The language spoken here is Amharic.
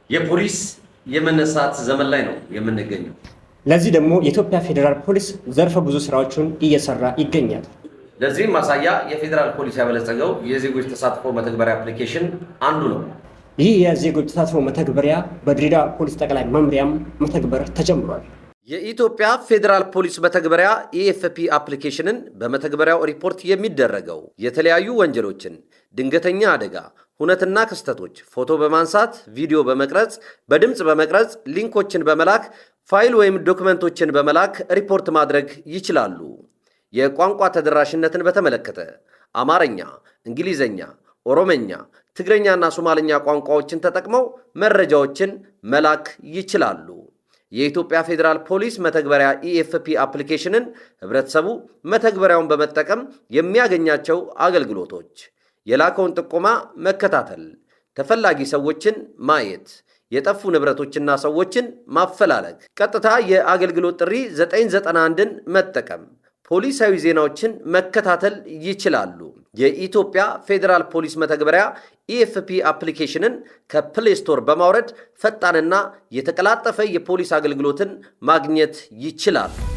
የፖሊስ የመነሳት ዘመን ላይ ነው የምንገኘው። ለዚህ ደግሞ የኢትዮጵያ ፌዴራል ፖሊስ ዘርፈ ብዙ ስራዎችን እየሰራ ይገኛል። ለዚህም ማሳያ የፌዴራል ፖሊስ ያበለጸገው የዜጎች ተሳትፎ መተግበሪያ አፕሊኬሽን አንዱ ነው። ይህ የዜጎች ተሳትፎ መተግበሪያ በድሬዳዋ ፖሊስ ጠቅላይ መምሪያም መተግበር ተጀምሯል። የኢትዮጵያ ፌዴራል ፖሊስ መተግበሪያ ኢኤፍፒ አፕሊኬሽንን በመተግበሪያው ሪፖርት የሚደረገው የተለያዩ ወንጀሎችን፣ ድንገተኛ አደጋ፣ ሁነትና ክስተቶች ፎቶ በማንሳት ቪዲዮ በመቅረጽ በድምፅ በመቅረጽ ሊንኮችን በመላክ ፋይል ወይም ዶክመንቶችን በመላክ ሪፖርት ማድረግ ይችላሉ። የቋንቋ ተደራሽነትን በተመለከተ አማርኛ፣ እንግሊዘኛ፣ ኦሮመኛ፣ ትግረኛና ሶማልኛ ቋንቋዎችን ተጠቅመው መረጃዎችን መላክ ይችላሉ። የኢትዮጵያ ፌዴራል ፖሊስ መተግበሪያ ኢኤፍፒ አፕሊኬሽንን ህብረተሰቡ መተግበሪያውን በመጠቀም የሚያገኛቸው አገልግሎቶች የላከውን ጥቆማ መከታተል፣ ተፈላጊ ሰዎችን ማየት፣ የጠፉ ንብረቶችና ሰዎችን ማፈላለግ፣ ቀጥታ የአገልግሎት ጥሪ 991ን መጠቀም፣ ፖሊሳዊ ዜናዎችን መከታተል ይችላሉ። የኢትዮጵያ ፌዴራል ፖሊስ መተግበሪያ ኢኤፍፒ አፕሊኬሽንን ከፕሌይ ስቶር በማውረድ ፈጣንና የተቀላጠፈ የፖሊስ አገልግሎትን ማግኘት ይችላሉ።